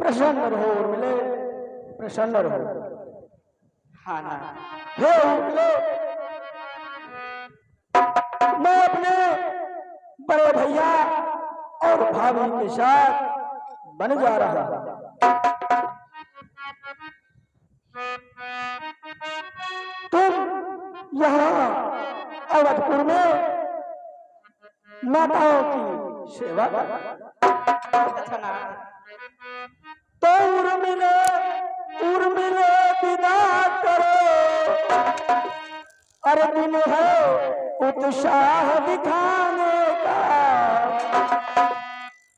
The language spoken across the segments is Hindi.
प्रसन्न रहो उर्मिले, प्रसन्न रहो। हाँ ना। हे उर्मिले, मैं अपने बड़े भैया और भाभी के साथ बन जा रहा हूं। तुम यहाँ अवधपुर में माताओं की सेवा अच्छा ना। तो उर्मिले उर्मिले विदा करो, अरे दिन है उत्साह दिखाने का।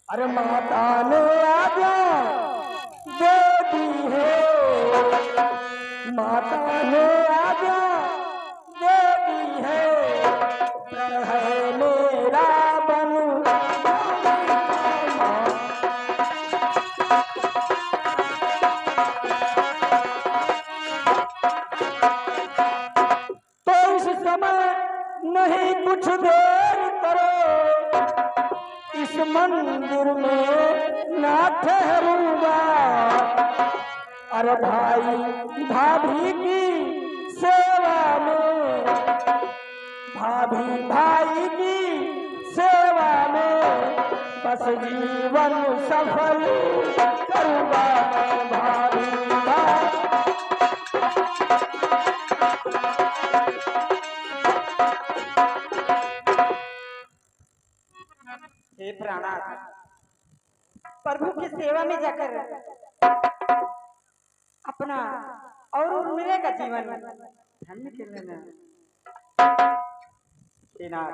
अरे माता ने आज्ञा दे दी है, माता ने आज्ञा दे दी है, प्रण है मेरा बन। तो इस समय नहीं कुछ देर करो, इस मंदिर में ना ठहरूंगा। अरे भाई भाभी की सेवा में, भाभी भाई की सेवा में बस जीवन सफल करूंगा मैं। भाभी भाई हे प्राणाथ, प्रभु की सेवा में जाकर अपना और उर्मिले का जीवन धन्य कर लेना। हे नाथ,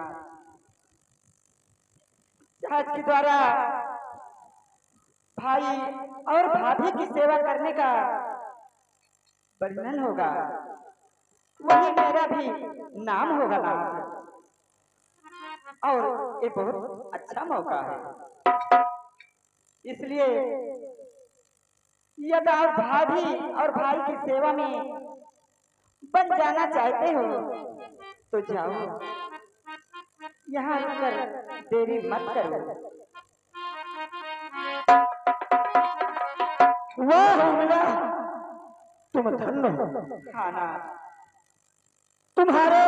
जहाज के द्वारा भाई और भाभी की सेवा करने का वर्णन होगा, वही मेरा भी नाम होगा नाथ। और ये बहुत अच्छा मौका है, इसलिए यदि आप भाभी और भाई की सेवा में बन जाना चाहते हो तो जाओ, यहाँ रुककर देरी मत करो। वाह उर्मिला, तुम धन्य हो। हाँ ना। तुम्हारे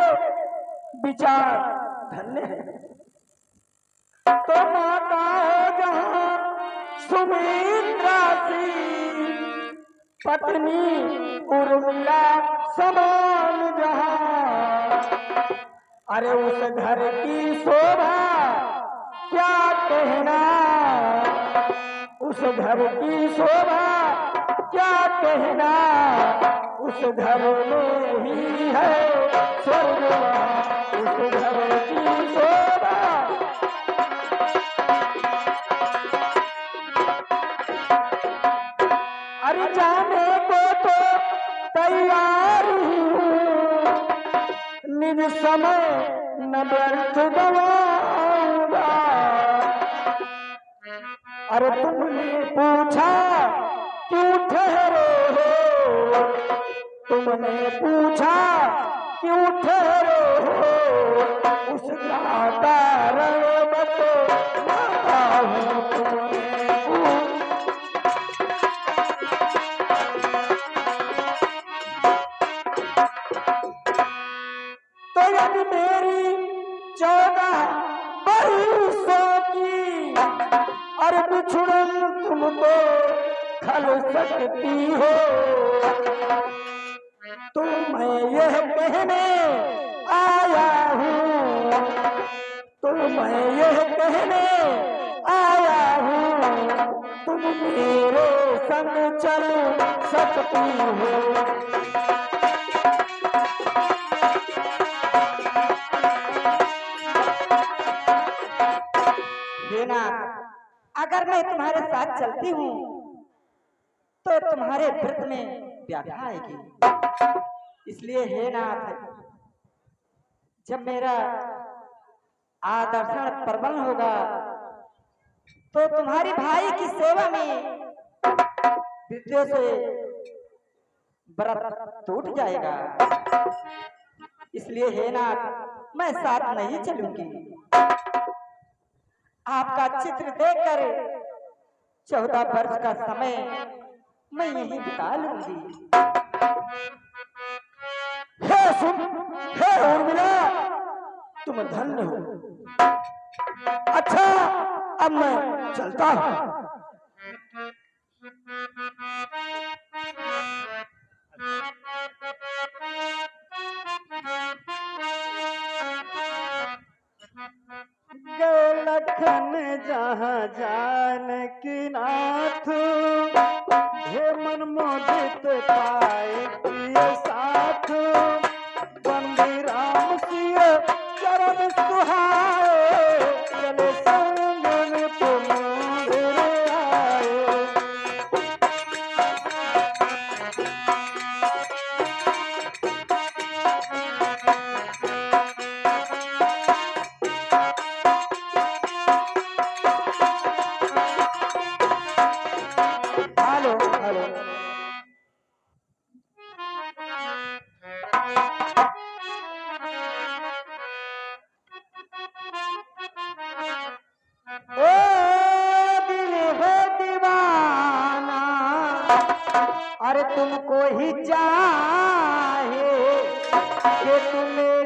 विचार धन्य है। तो माता हो जहाँ सुमित्रा सी, पत्नी उर्मिला समान जहाँ। अरे उस घर की शोभा क्या कहना, उस घर की शोभा क्या कहना, उस घर में ही है स्वर्ग वहाँ, उस घर की शोभा। अरे जाने को तो तैयार हूँ, निज समय न व्यर्थ गवाऊंगा। अरे तुमने पूछा क्यों ठहरे हो, तुमने पूछा क्यों ठहरे हो, उसका कारण बतलाता हूँ। तुमने तो यदि मेरी 14 बरसों की अरे बिछुड़न तुमको खल सकती हो, तो मैं यह कहने आया हूँ, तो मैं यह कहने आया हूँ, तुम मेरे संग चल सकती हो। हे नाथ, अगर मैं तुम्हारे साथ चलती हूँ तो तुम्हारे व्रत में व्याधा आएगी। इसलिए हे नाथ, जब मेरा आदर्शन प्रबल होगा तो तुम्हारी भाई की सेवा में विद्या से व्रत टूट जाएगा। इसलिए हे नाथ, मैं साथ नहीं चलूंगी। आपका चित्र देखकर 14 वर्ष का समय मैं यहीं बिता लूंगी। हे सुन, हे उर्मिला, तुम धन्य हो। अच्छा, अब मैं चलता हूँ। लखन जहाँ जानकी नाथ, हे मन मोदित पाए प्रिय साथ। बंदी राम सिय चरण सुहाए, चले संग में तुम आए। Hello hello. ओ दिल है दीवाना, अरे तुमको ही चाहे कि तुम्हें